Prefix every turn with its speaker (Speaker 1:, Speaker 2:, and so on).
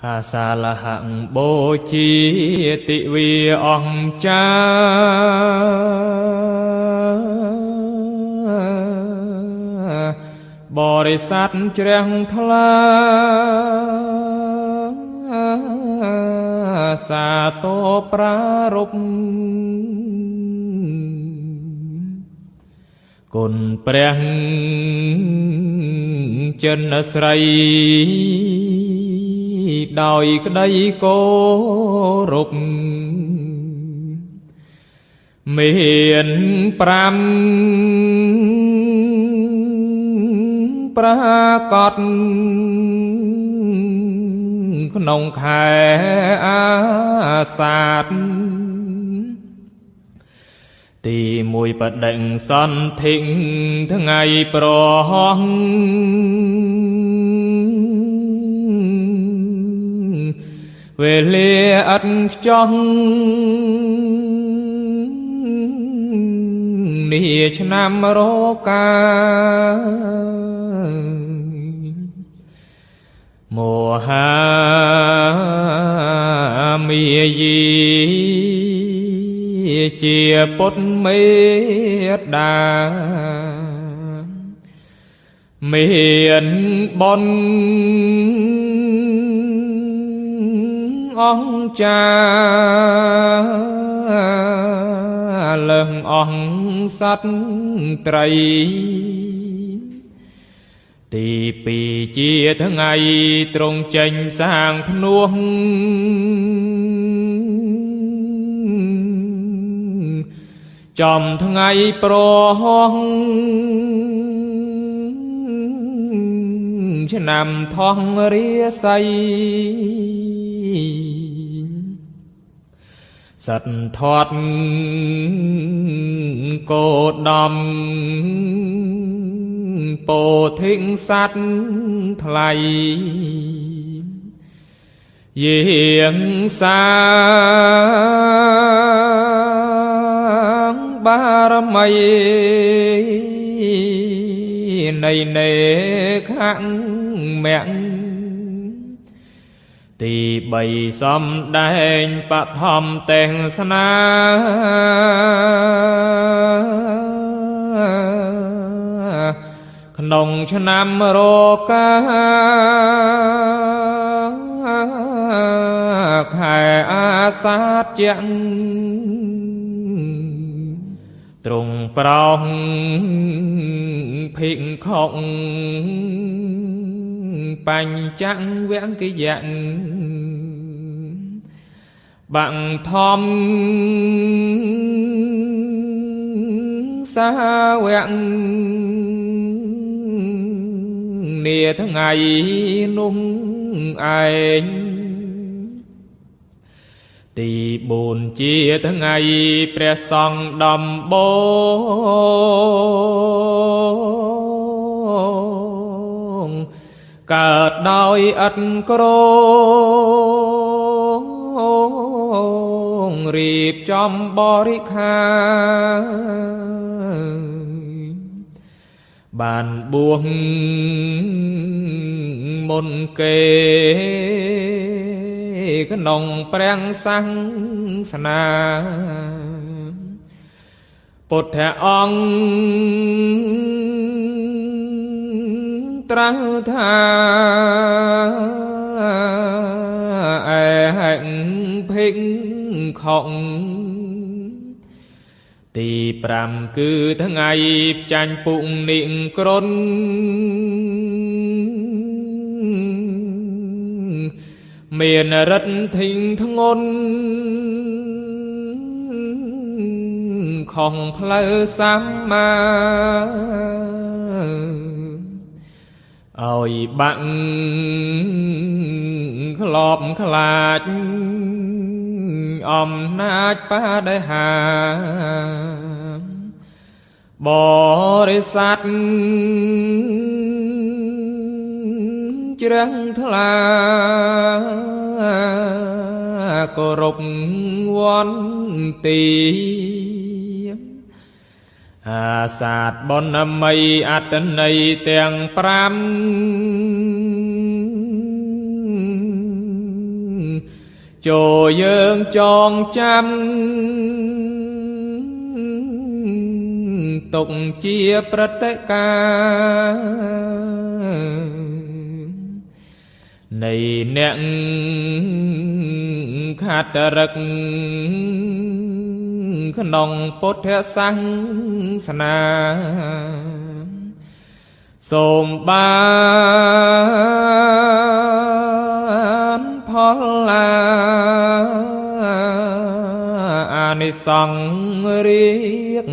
Speaker 1: อาสาละหังโบจีติวีองจาบริษัทเจริญทลาสาโตปรารภគុណព្រះចិនស្រីដោយក្តីគោរពមាន5ប្រកបក្នុងខែអាសាឍទីមួយបដិងសន្ធិថ្ងៃប្រហោះវេលាអត់ខ្ចោះនេះឆ្នាំរកាមហាមាយាជាពុទ្ធមេតាមានបុណ្យអង្គចាលើងអង្គសត្វត្រីទីពីរជាថ្ងៃទ្រង់ចេញសាងភ្នោះចំថ្ងៃប្រហោះឆ្នាំថោះរាសីសត្វធាត់គោដំពោធិសត្វថ្លៃយាងសាបារមីនៃនេខមៈទី3សំដែងបឋមទេសនាក្នុងឆ្នាំរកាខែអាសាឍជាងទ្រង់ប្រោសភិក្ខុបញ្ចវង្គយៈបាំងធម្មសាវកនាថ្ងៃនោះឯងទី4ជាថ្ងៃព្រះសង្ឃដំបូងកើតដោយឥតក្រងរៀបចំបរិក្ខាបានបួសមុនគេក្នុងព្រះសាសនាពុទ្ធអង្គត្រាស់ថាអហិង្ភិក្ខុទី5គឺថ្ងៃផ្ចាញ់ពុងនិក្រនមានរិទ្ធធិងធ្ងន់ខំផ្លូវសម្មាឲ្យបាក់ក្លបខ្លាចអំណាចបដិហាបរិស័ទជ្រះថ្លាគោរពវន្ទីអាសាទបុណ្យមីអត្តន័យទាំង5 ចូលយើងចងចាំទុកជាប្រតិកានៃអ្នកខាតរឹកក្នុងពុទ្ធសាសនាសូមបានផលអានិសង្សរៀង